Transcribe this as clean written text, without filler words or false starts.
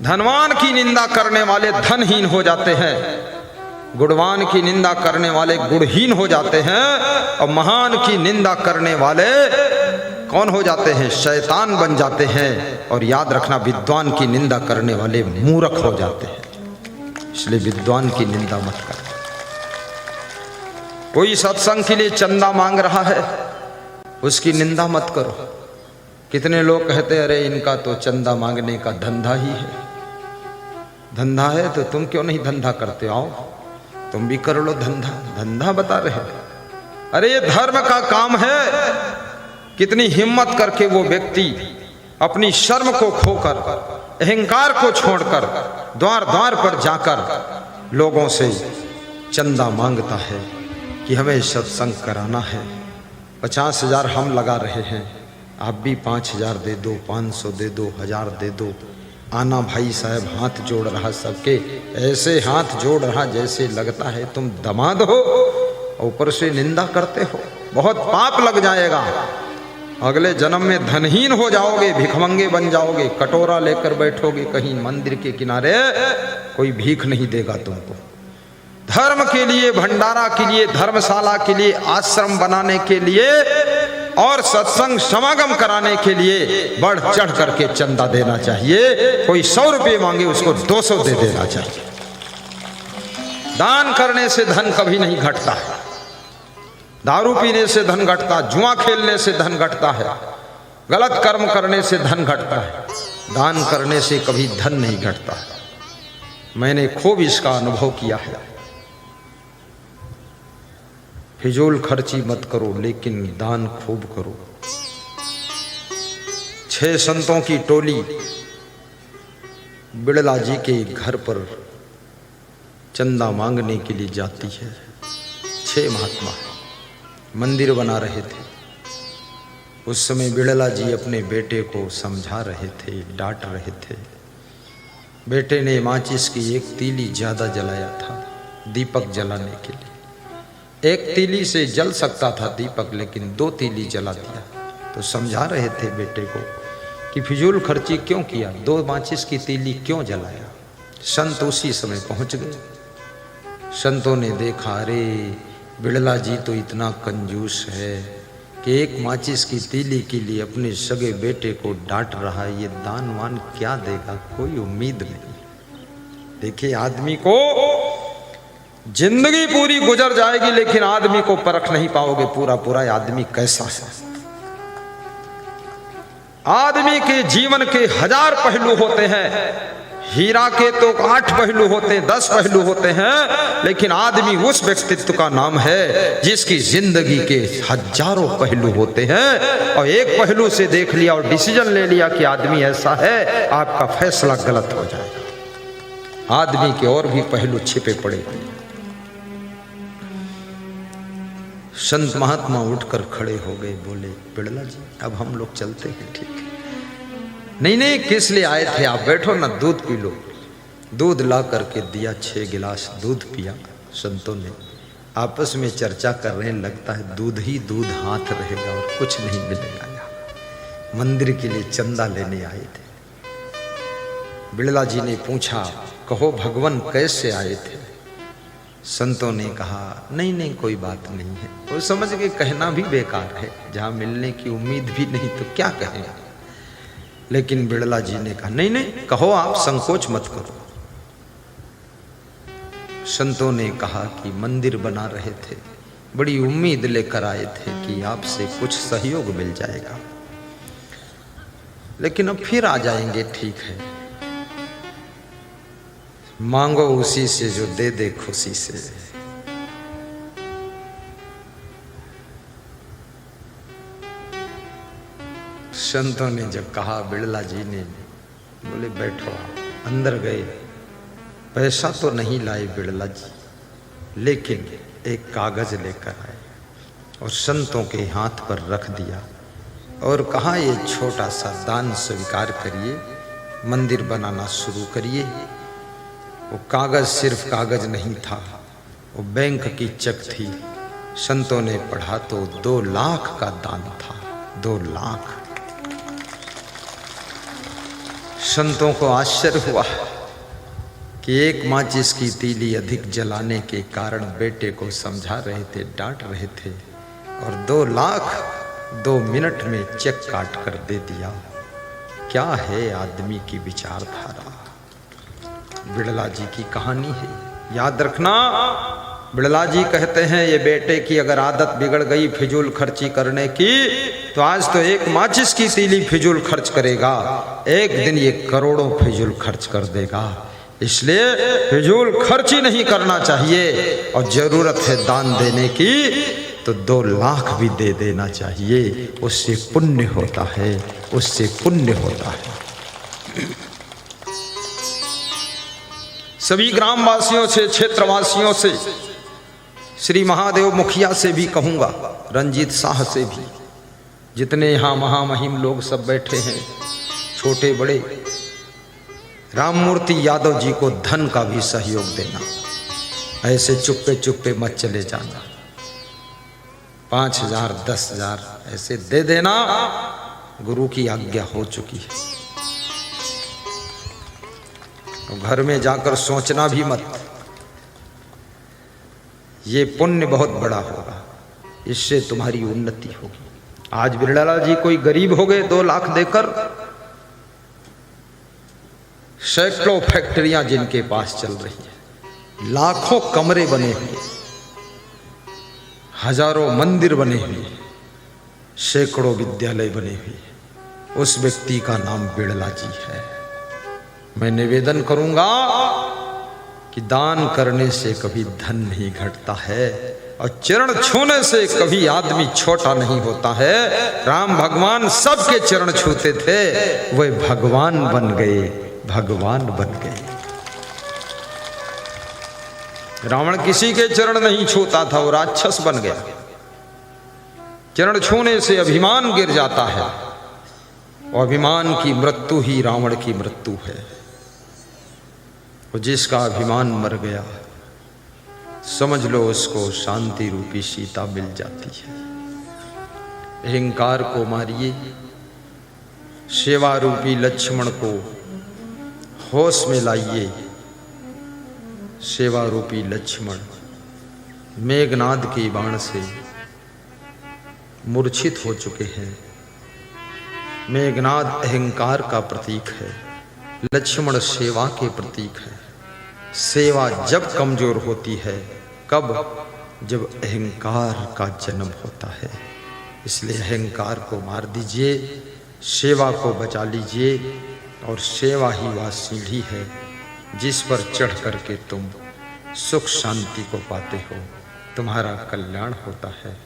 धनवान की निंदा करने वाले धनहीन हो जाते हैं, गुणवान की निंदा करने वाले गुणहीन हो जाते हैं, और महान की निंदा करने वाले कौन हो जाते हैं? शैतान बन जाते हैं। और याद रखना, विद्वान की निंदा करने वाले मूर्ख हो जाते हैं। इसलिए विद्वान की निंदा मत कर। कोई सत्संग के लिए चंदा मांग रहा है, उसकी निंदा मत करो। कितने लोग कहते अरे इनका तो चंदा मांगने का धंधा ही है। धंधा है तो तुम क्यों नहीं धंधा करते? आओ तुम भी कर लो धंधा। धंधा बता रहे, अरे ये धर्म का काम है। कितनी हिम्मत करके वो व्यक्ति अपनी शर्म को खोकर, अहंकार को छोड़कर द्वार द्वार पर जाकर लोगों से चंदा मांगता है कि हमें सत्संग कराना है। 50,000 हम लगा रहे हैं, आप भी 5,000 दे दो, 500 दे दो, 1000 दे दो। आना भाई साहब हाथ जोड़ रहा, सबके ऐसे हाथ जोड़ रहा जैसे लगता है तुम दामाद हो, ऊपर से निंदा करते हो। बहुत पाप लग जाएगा। अगले जन्म में धनहीन हो जाओगे, भिखमंगे बन जाओगे, कटोरा लेकर बैठोगे कहीं मंदिर के किनारे, कोई भीख नहीं देगा तुमको। धर्म के लिए, भंडारा के लिए, धर्मशाला के लिए, आश्रम बनाने के लिए और सत्संग समागम कराने के लिए बढ़ चढ़ करके चंदा देना चाहिए। कोई 100 रुपये मांगे उसको 200 दे देना चाहिए। दान करने से धन कभी नहीं घटता है। दारू पीने से धन घटता, जुआ खेलने से धन घटता है, गलत कर्म करने से धन घटता है। दान करने से कभी धन नहीं घटता है। मैंने खूब इसका अनुभव किया है। फिजूल खर्ची मत करो, लेकिन दान खूब करो। 6 संतों की टोली बिड़ला जी के घर पर चंदा मांगने के लिए जाती है। 6 महात्मा मंदिर बना रहे थे। उस समय बिड़ला जी अपने बेटे को समझा रहे थे, डांट रहे थे। बेटे ने माचिस की 1 तीली ज्यादा जलाया था दीपक जलाने के लिए। 1 तीली से जल सकता था दीपक, लेकिन 2 तीली जला दिया। तो समझा रहे थे बेटे को कि फिजूल खर्ची क्यों किया, 2 माचिस की तीली क्यों जलाया। संत उसी समय पहुंच गए। संतों ने देखा, अरे बिड़ला जी तो इतना कंजूस है कि 1 माचिस की तीली के लिए अपने सगे बेटे को डांट रहा है। ये दान वान क्या देगा, कोई उम्मीद नहीं। देखिए, आदमी को जिंदगी पूरी गुजर जाएगी, लेकिन आदमी को परख नहीं पाओगे पूरा पूरा आदमी कैसा है। आदमी के जीवन के 1000 पहलू होते हैं। हीरा के तो 8 पहलू होते हैं, 10 पहलू होते हैं, लेकिन आदमी उस व्यक्तित्व का नाम है जिसकी जिंदगी के हजारों पहलू होते हैं। और एक पहलू से देख लिया और डिसीजन ले लिया कि आदमी ऐसा है, आपका फैसला गलत हो जाएगा। आदमी के और भी पहलू छिपे पड़े हैं। संत महात्मा उठकर खड़े हो गए, बोले बिड़ला जी अब हम लोग चलते हैं। ठीक है। नहीं नहीं, किस लिए आए थे आप? बैठो ना, दूध पी लो। दूध ला करके दिया, 6 गिलास दूध पिया। संतों ने आपस में चर्चा कर रहे हैं, लगता है दूध ही दूध हाथ रहेगा और कुछ नहीं मिलेगा। यहाँ मंदिर के लिए चंदा लेने आए थे। बिड़ला जी ने पूछा, कहो भगवान कैसे आए थे? संतों ने कहा, नहीं नहीं कोई बात नहीं है। वो समझ के कहना भी बेकार है, जहाँ मिलने की उम्मीद भी नहीं तो क्या कहें। लेकिन बिड़ला जी ने कहा, नहीं नहीं कहो, आप संकोच मत करो। संतों ने कहा कि मंदिर बना रहे थे, बड़ी उम्मीद लेकर आए थे कि आपसे कुछ सहयोग मिल जाएगा, लेकिन अब फिर आ जाएंगे। ठीक है, मांगो उसी से जो दे दे खुशी से। संतों ने जब कहा, बिड़ला जी ने बोले बैठो। आप अंदर गए। पैसा तो नहीं लाए बिड़ला जी, लेकिन एक कागज लेकर आए और संतों के हाथ पर रख दिया और कहा, ये छोटा सा दान स्वीकार करिए, मंदिर बनाना शुरू करिए। वो कागज सिर्फ कागज नहीं था, वो बैंक की चेक थी। संतों ने पढ़ा तो 2 लाख का दान था। 2 लाख। संतों को आश्चर्य हुआ कि एक माचिस की तीली अधिक जलाने के कारण बेटे को समझा रहे थे, डांट रहे थे, और 2 लाख 2 मिनट में चेक काट कर दे दिया। क्या है आदमी की विचारधारा। बिड़ला जी की कहानी है, याद रखना। बिड़ला जी कहते हैं ये बेटे की अगर आदत बिगड़ गई फिजूल खर्ची करने की, तो आज तो एक माचिस की तीली फिजूल खर्च करेगा, एक दिन ये करोड़ों फिजूल खर्च कर देगा। इसलिए फिजूल खर्ची नहीं करना चाहिए, और जरूरत है दान देने की तो 2 लाख भी दे देना चाहिए, उससे पुण्य होता है, उससे पुण्य होता है। सभी ग्रामवासियों से, क्षेत्रवासियों से, श्री महादेव मुखिया से भी कहूंगा, रंजीत शाह से भी, जितने यहाँ महामहिम लोग सब बैठे हैं, छोटे बड़े, राममूर्ति यादव जी को धन का भी सहयोग देना। ऐसे चुप्पे चुप्पे मत चले जाना। 5,000 10,000 ऐसे दे देना, गुरु की आज्ञा हो चुकी है। तो घर में जाकर सोचना भी मत, ये पुण्य बहुत बड़ा होगा, इससे तुम्हारी उन्नति होगी। आज बिरला जी कोई गरीब हो गए 2 लाख देकर, सैकड़ों फैक्ट्रियां जिनके पास चल रही है, लाखों कमरे बने हुए, हजारों मंदिर बने हुए, सैकड़ों विद्यालय बने हुए, उस व्यक्ति का नाम बिड़ला जी है। मैं निवेदन करूंगा कि दान करने से कभी धन नहीं घटता है, और चरण छूने से कभी आदमी छोटा नहीं होता है। राम भगवान सबके चरण छूते थे, वे भगवान बन गए, भगवान बन गए। रावण किसी के चरण नहीं छूता था, वो राक्षस बन गया। चरण छूने से अभिमान गिर जाता है, और अभिमान की मृत्यु ही रावण की मृत्यु है। और जिसका अभिमान मर गया, समझ लो उसको शांति रूपी सीता मिल जाती है। अहंकार को मारिए, सेवा रूपी लक्ष्मण को होश में लाइए। सेवा रूपी लक्ष्मण मेघनाद के बाण से मूर्छित हो चुके हैं। मेघनाद अहंकार का प्रतीक है, लक्ष्मण सेवा के प्रतीक है। सेवा जब कमजोर होती है, कब? जब अहंकार का जन्म होता है। इसलिए अहंकार को मार दीजिए, सेवा को बचा लीजिए, और सेवा ही वह सीढ़ी है जिस पर चढ़ करके तुम सुख शांति को पाते हो, तुम्हारा कल्याण होता है।